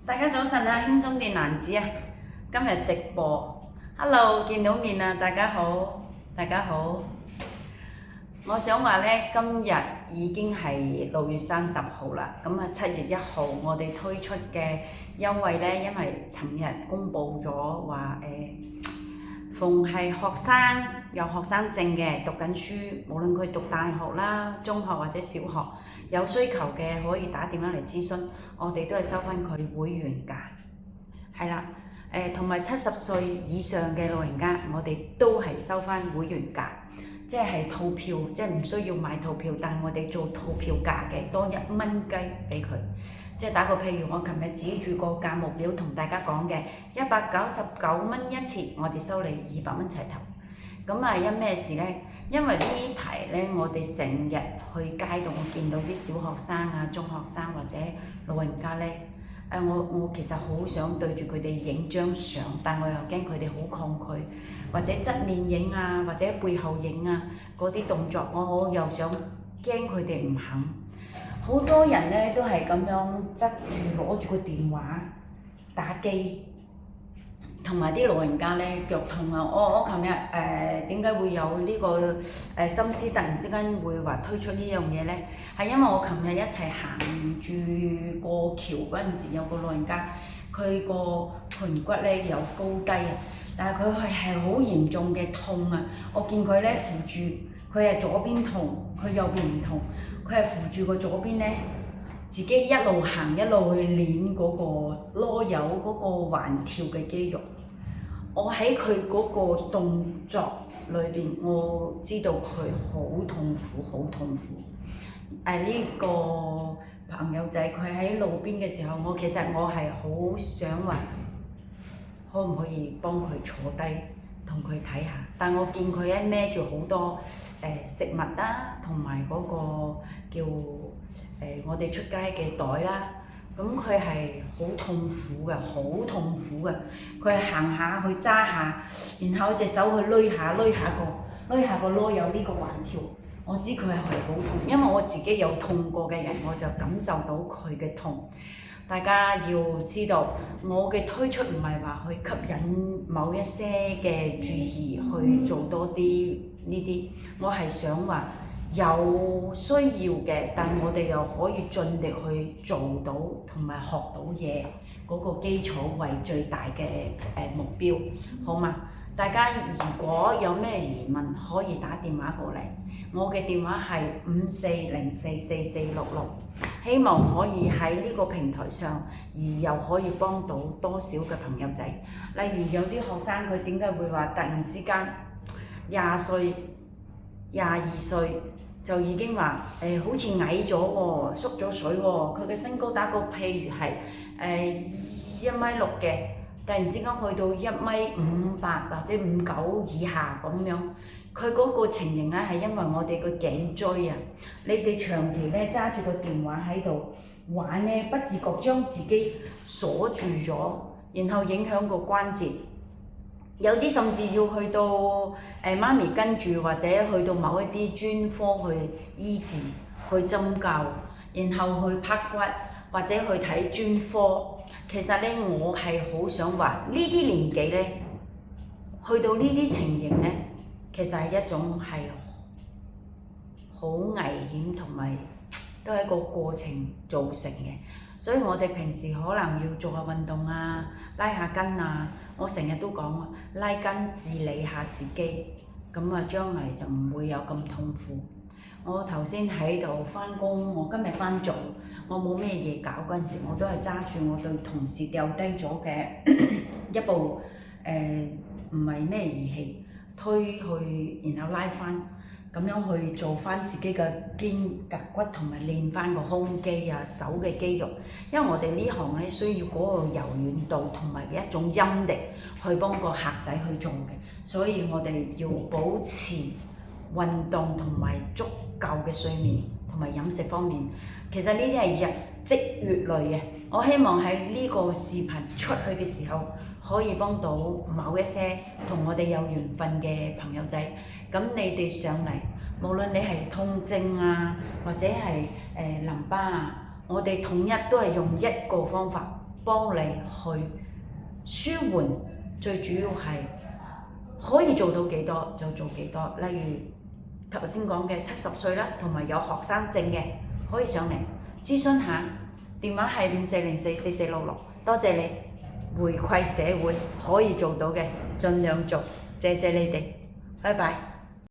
大家早晨啊，輕鬆電男子啊，今日直播，Hello，見到面啊，大家好，大家好。我想話咧，今日已經係6月30號啦，咁啊7月1號我哋推出嘅優惠咧，因為尋日公佈咗話逢係學生有學生證嘅讀緊書，無論佢讀大學啦、中學或者小學，有需求嘅可以打電話嚟諮詢，我哋都係收翻佢會員價，係啦，同埋70歲以上嘅老人家，我哋都係收翻會員價，即係套票，即係唔需要買套票，但係我哋做套票價嘅，多1蚊雞俾佢。即係打個譬如，我琴日指住個價目表同大家講嘅199蚊一次，我哋收你200蚊齊頭。咁啊，因咩事呢？因為呢排呢，我哋成日去街度，我見到啲小學生啊、中學生或者老人家呢，我其實好想對住佢哋影張相，但我又驚佢哋好抗拒，或者側面影啊，或者背後影啊嗰啲動作，我又想驚佢哋唔肯。好多人咧都係咁樣側住攞住個電話打機，同埋啲老人家咧腳痛啊！我琴日點解會有呢個心思突然之間會話推出呢樣嘢咧？係因為我琴日一齊行住過橋嗰陣時，有個老人家佢個盆骨咧有高低啊，但係佢係好嚴重嘅痛啊！我見佢咧扶住。佢係左邊痛，佢右邊唔痛。佢係扶住個左邊咧，自己一路行一路去練嗰個囉柚嗰個橫跳嘅肌肉。我喺佢嗰個動作裏邊，我知道佢好痛苦，好痛苦。呢個朋友仔佢喺路邊嘅時候，其實我係好想話，可唔可以幫佢坐低？同佢睇下，但我見佢一孭住好多食物啦，同埋嗰個叫我哋出街嘅袋啦，咁佢係好痛苦嘅，好痛苦嘅。佢係行下去揸下，然後隻手去攏下個囉柚呢個橫跳，我知佢係好痛，因為我自己有痛過嘅人，我就感受到佢嘅痛。大家要知道，我嘅推出唔係話去吸引某一些嘅注意去做多啲呢啲，我係想話有需要嘅，但我哋又可以盡力去做到同埋學到嘢嗰個基礎為最大嘅目標，好嘛？大家如果有咩疑問，可以打電話過嚟。我嘅電話係54044466，希望可以喺呢個平台上，而又可以幫到多少嘅朋友仔。例如有啲學生佢點解會話突然之間20歲、22歲就已經話好似矮咗喎，縮咗水喎，佢嘅身高打個譬如係1米6嘅，突然之間去到1米58或者59以下咁樣。佢嗰個情形咧係因為我哋個頸椎啊，你哋長期咧揸住個電話喺度玩咧，不自覺將自己鎖住咗，然後影響個關節。有啲甚至要去到媽咪跟住，或者去到某一啲專科去醫治、去針灸，然後去拍骨或者去睇專科。其實咧，我係好想話呢啲年紀咧，去到呢啲情形咧。其實係一種係好危險同埋都係一個過程造成嘅，所以我哋平時可能要做下運動啊，拉下筋啊。我成日都講拉筋治理下自己，咁啊將來就唔會有咁痛苦。我頭先喺度返工，我今日返早，我冇咩嘢搞嗰陣時，我都係揸住我對同事掉低咗嘅一部唔係咩儀器。推去，然後拉翻，咁樣去做翻自己嘅肩胛骨同埋練翻個胸肌啊、手嘅肌肉。因為我哋呢行咧需要嗰個柔軟度同埋一種陰力去幫個客仔去做嘅，所以我哋要保持運動同埋足夠嘅睡眠同埋飲食方面。其實呢啲係日積月累嘅。我希望喺呢個視頻出去嘅時候，可以幫到某一些同我哋有緣分嘅朋友仔。咁你哋上嚟，無論你係痛症啊，或者係淋巴啊，我哋統一都係用一個方法幫你去舒緩，最主要係可以做到幾多就做幾多。例如頭先講嘅70歲啦，同埋有學生證嘅，可以上嚟諮詢下。電話係54044466，多謝你回饋社會，可以做到嘅盡量做，謝謝你哋，拜拜。